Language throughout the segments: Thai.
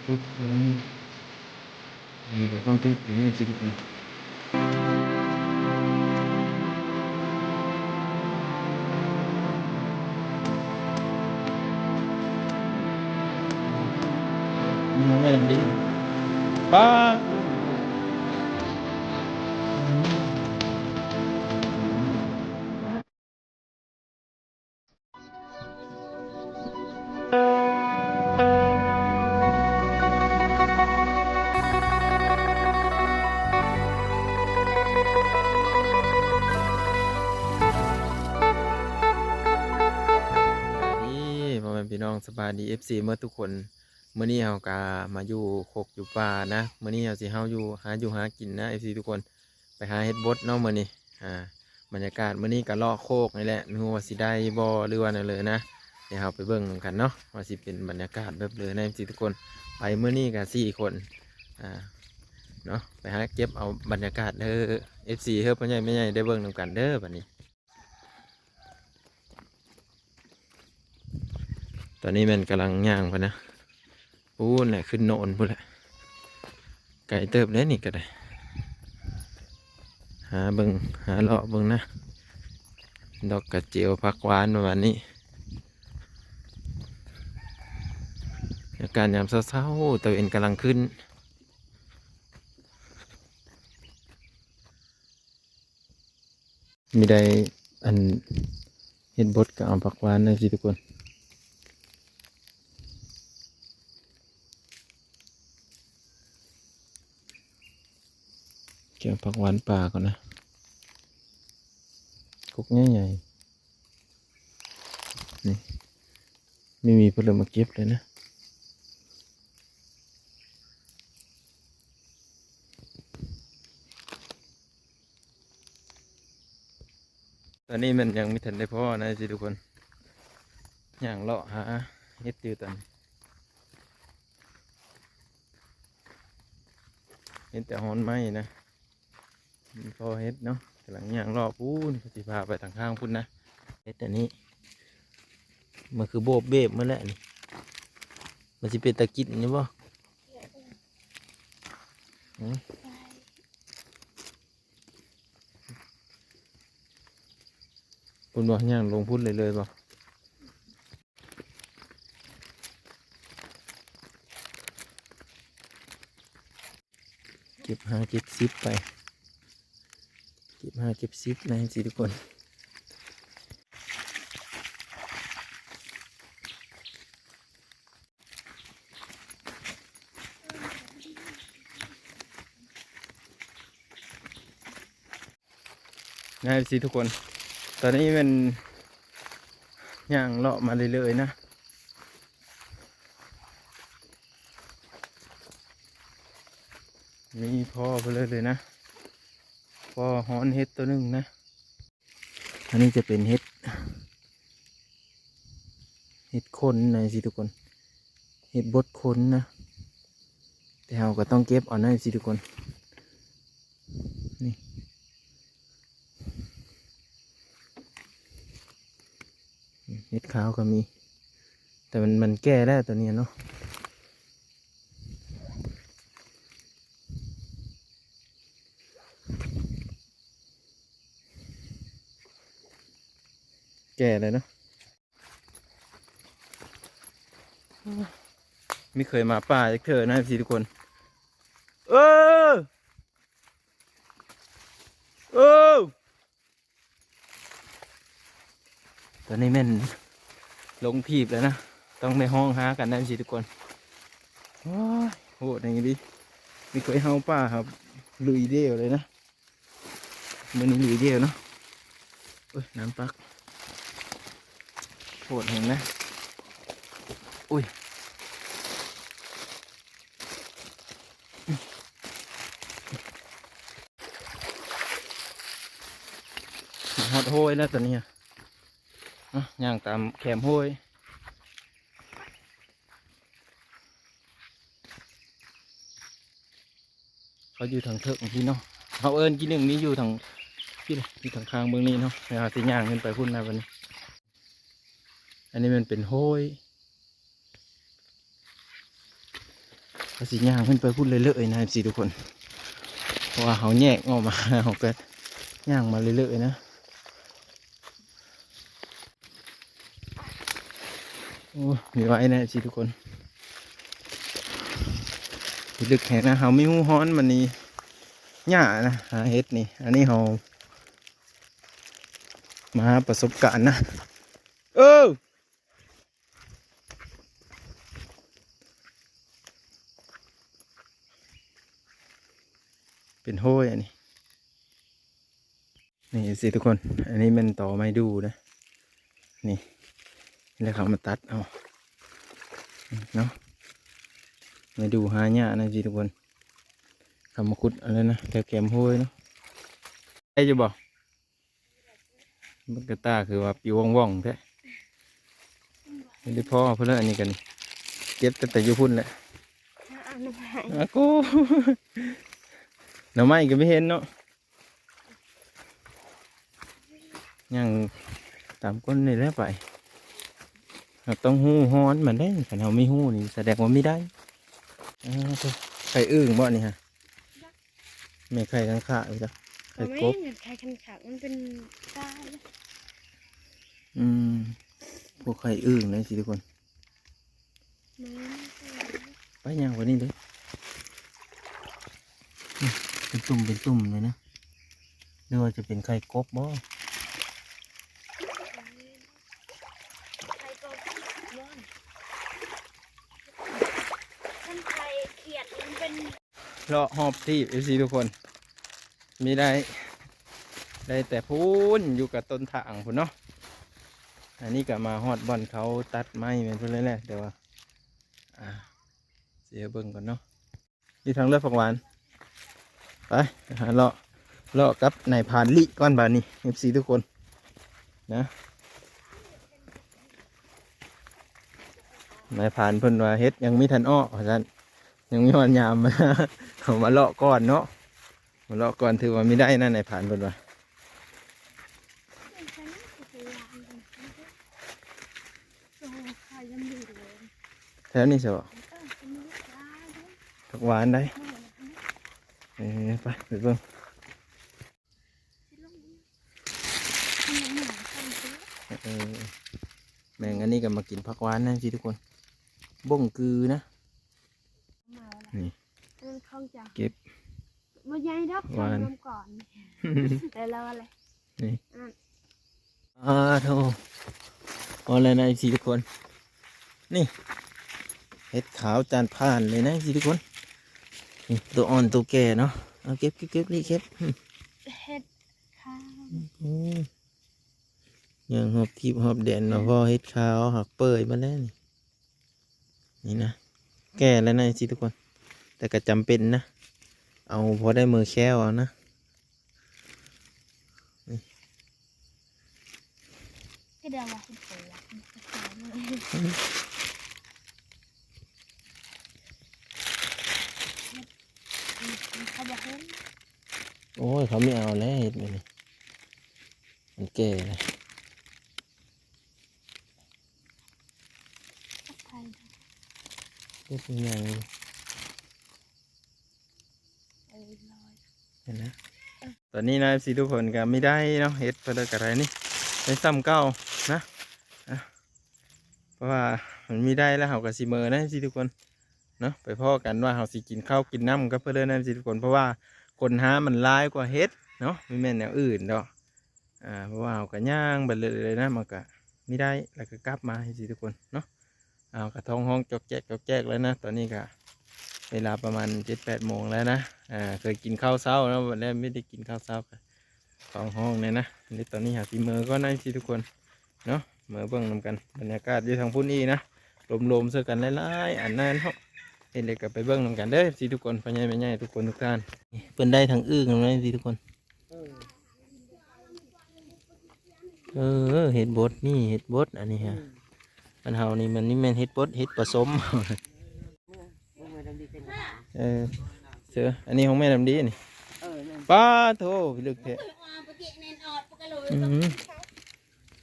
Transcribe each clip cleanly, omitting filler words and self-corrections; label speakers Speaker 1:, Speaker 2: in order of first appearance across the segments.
Speaker 1: Tốt vì để con thích cái dịch này nó lên đi ba นี่พ่อแม่พี่น้องสบายดี FC เมื่อทุกคนเมื่อนี้เฮากามาอยู่โคกอยู่ป่านะเมื่อนี้เฮาสิเฮาอยู่หากินนะ FC ทุกคนไปหาเฮ็ดบดเนาะมื้อนี้บรรยากาศมื้อนี้ก็เลาะโคกนี่แหละไม่รู้ว่าสิได้บ่หรือว่านั่นเลยนะเดี๋ยวเฮาไปเบิ่งกันเนาะว่าสิเป็นบรรยากาศแบบเลยนะ FC ทุกคนไปมื้อนี้ก็4คนเนาะไปหาเก็บเอาบรรยากาศเด้อ FC เฮ้อพ่อใหญ่แม่ใหญ่ได้เบิ่งนำกันเด้อบัดนี้ตอนนี้มันกำลังย่างไปนะปูนแหละขึ้นโนนพูดแหละไก่เติบได้นี่ก็ได้หาเบิงหาเลาะเบิงนะดอกกระเจียวผักหวานประมาณนี้อาการยามเศร้าๆตะเวนกำลังขึ้นมีได้อันเห็ดบดกับเอาผักหวานนะสิทุกคนเกี่ยวผักหวานป่าก่อนนะกุกใหญ่ๆนี่ไม่มีผลมาเก็บเลยนะตอนนี้มันยังไม่ทันได้พ่อนะสิทุกคนอย่างเลาะหาเฮ็ดอยู่ตอนเห็นแต่ฮอนไม้นะพอเฮ็ดเนาะกำลังย่างรอปูนสิพาไปทางข้างพุ่นนะเฮ็ดอันนี้มันคือโบบเบบเมื่อแหละนี่มันจะเป็นตะกิดนี่บ่พุ่นบ่ย่างลงพุ่นเลยบ่เก็บ5 เก็บ10ไปเก็บ5 เก็บ10นะสิทุกคนนะสิทุกคนตอนนี้มันย่างเลาะมาเรื่อยๆนะมีพ่อไปเลยนะพ่อฮ้อนเฮ็ดตัวหนึ่งนะอันนี้จะเป็นเฮ็ดคนนะสิทุกคนเฮ็ดบดคนนะแต่เราก็ต้องเก็บเอานะสิทุกคนนี่เฮ็ดขาวก็มีแต่มันแก้ได้ตัวนี้เนาะแก่เลยเนาะไม่เคยมาป่าจากเธอนะสิทุกคนเออตอนนี้แม่นลงพีบแล้วนะต้องในห้องหากันนะสิทุกคนโอ้ยโหดอย่างนี้ดิไม่เคยเฮาป่าครับลุยเดียวเลยนะมันนี่ลุยเดียวเนาะเอ้ยน้ำปักโหดเห็นนะอุ้ยฮอดโห้ยแล้วตอนนี้ย่างตามแคมโห้ยเขาอยู่ทางเทิงพี่เนาะเขาเอิญกินหนึ่งนี้อยู่ทางพี่เลยอยู่ทางข้างเมืองนี้เนาะเราจะย่างขึ้นไปพุ่นนะวันนี้อันนี้มันเป็นโห้ย ก็สิย่างขึ้นไปพูดเรื่อยๆนะสิทุกคนเพราะว่าเขาแยกออกมาเขาก็ย่างมาเรื่อยๆนะโอ้มีไว้นะสิทุกคนลึกแหงนะเขาไม่หูฮ้อนมันนี่หญ้านะหาเห็ดนี่อันนี้เขามาประสบการณ์นะเป็นห้อยอันนี้นี่สิทุกคนอันนี้มันต่อไม้ดูนะนี่แล้วเขามาตัดเอาเนาะไม้ดูหาหญ้านะสิทุกคนเขามาขุดอะไรนะแถวแคมห้อยเนาะได้จะบอกมันกระตาคือว่าปิวว่องๆแท้ไม่ได้พ่อเพื่อนอันนี้กันเก็บแต่อยู่พุ่นแหละอากูหน่อไม้ก็ไม่เห็นเนาะยังตามก้นนี่แล้วไปเราต้องหู้ฮ้อนมันได้แต่เราไม่หู้นี่แสดงว่าไม่ได้ไข่อึ่งบ่นี่ฮะไม่ไข่ข้างขาอีกแล้วไข่กบ
Speaker 2: ไข่ขันขามันเป็นปลา
Speaker 1: พวกไข่อึ่งเลยสิทุกคนไปย่างกว่านี้เลยเป็นตุ่มเลยนะหรือว่าจะเป็นไข่กบบ่
Speaker 2: ไข่กบย้อนท่านไข่เขียดมันเป็น
Speaker 1: เลาะหอบที่สิทุกคนมีได้แต่พูนอยู่กับต้นถ่างพุ่นเนาะอันนี้ก็มาฮอดบอนเขาตัดไม้เป็นเพื่อนแรกแต่ว่าเสียเบิ่งก่อนเนาะที่ทางเลือกผักหวานไปหาเลาะกับนายพานลิก้อนบานนี้FCทุกคนนะนายพานเพิ่นว่าเฮ็ดยังมีทันอ้อเพราะฉะนั้นยังมีวันยามมาเขามาเลาะก้อนเนาะมาเลาะก้อนถือว่าไม่ได้นะนายพานเพิ่นว่าแถวนี้สิวะผักหวานได้ไปเบิ่งแม่งอันนี้ก็มากินผักหวานนะสิทุกคนบ่งกือนะนี่เก็บ
Speaker 2: มาใหญ่ดอกหวานก่อนแต่เราอะไร
Speaker 1: นี่โธ่อะไรนะสิทุกคนนี่เห็ดขาวจานผ่านเลยนะสิทุกคนนี่ตัวอ่อนตัวแก่เนาะเอาเก็บนี่เก็บ
Speaker 2: เห็ดขาว
Speaker 1: ยังหอบทิพหอบแดนเนาะพอเห็ดขาวหักเปิดมาแล้วนี่นะแก่แล้วนะสิทุกคนแต่ก็จำเป็นนะเอาพอได้มือแค่เอานะ
Speaker 2: ก็เดี๋ยวเราเปิดเขาบอกเห็น
Speaker 1: โอ้ยเขาไม่เอาแล้วเห็ดมันแก่เลยเห็ดยังไงเห็นนะตอนนี้นะสิทุกคนก็ไม่ได้เนาะเห็ดเพื่ออะไรนี่ได้ซ้ำเก้านะเพราะว่ามันไม่ได้แล้วเขากับซีเมอร์นะสิทุกคนเนาะไปพ่อกันว่าเขาสิกินข้าวกินน้ำก็เพื่อเล่นนะสิทุกคนเพราะว่าคนหามันร้ายกว่าเห็ดเนาะไม่แม่นแนวอื่นเนาะเพราะว่าเขาก็ย่างไปเลยนะมันก็ไม่ได้แล้วก็กลับมาให้สิทุกคนเนาะเอากระทงห้องจอกแจ๊กแล้วนะตอนนี้ก็เวลาประมาณ7-8 โมงแล้วนะเคยกินข้าวเช้าแล้ววันแรกไม่ได้กินข้าวเช้าของห้องเลยนะนี่ตอนนี้หาซีเมอร์ก็ได้สิทุกคนเนาะเมื่อเบิ่งนำกันบรรยากาศอยู่ทางพุ่นอีนะลมๆเสื้อกันหลายๆอันนั้นเขาเห็นเลยกับไปเบิ่งนำกันเด้อสิทุกคนพ่อใหญ่แม่ใหญ่ทุกคนทุกท่านเพิ่นได้ทางอึ่งเลยสิทุกคนเห็ดบดนี่เห็ดบดอันนี้ฮะอันเฮานี่มันนี่แม่นเห็ดบดเห็ดผสมเสืออันนี้ของแม่ดำดีนี่ป้าโธ่ลึกเทะ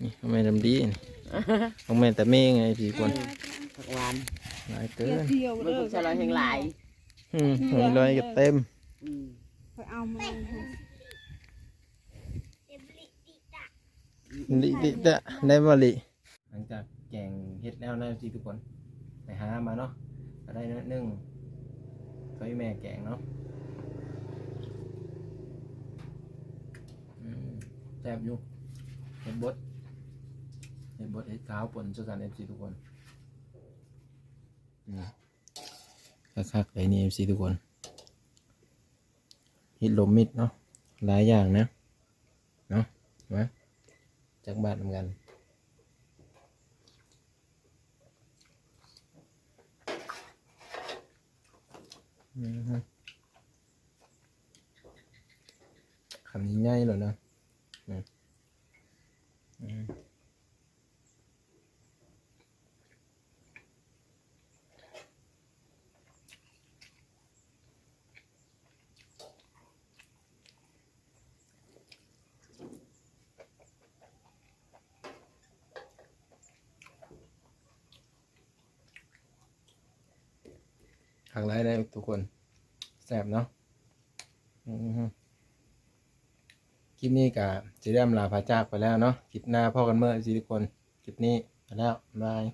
Speaker 1: นี่ของแม่ดำดีนี่ของแม่แต่เมงไงพี่คน
Speaker 3: ผักหวาน
Speaker 1: หลายเกิ
Speaker 3: เกี่ยวน เที่ยว
Speaker 4: มัน
Speaker 3: เด้อ
Speaker 4: ก็จะลอยแห่งหลาย
Speaker 1: มีรอยก็เต็ม
Speaker 4: อืม
Speaker 3: ไปเอามาเลยค่ะ
Speaker 1: ลิลิจะได้บ่ลิหลังจากแกงเฮ็ดแล้วนะสิทุกคนไปหามาเนาะก็ได้นิดนึงซอยแม่แกงเนาะแซ่บอยู่เห็ดบดเห็ดขาวป่นช่วยกัน FC ทุกคนคักๆเลยนี่ FC ทุกคนเห็ดลมมิดเนาะหลายอย่างนะเนาะมาจากบ้านเหมือนกันคำง่ายๆเลยนะหักไลได้ทุกคนแซ่บเนาะคลิปนี้กับจะเริ่มลาพาจากไปแล้วเนาะคลิปหน้าพ่อกันเมื่อสิทุกคนคลิปนี้ไปแล้วบาย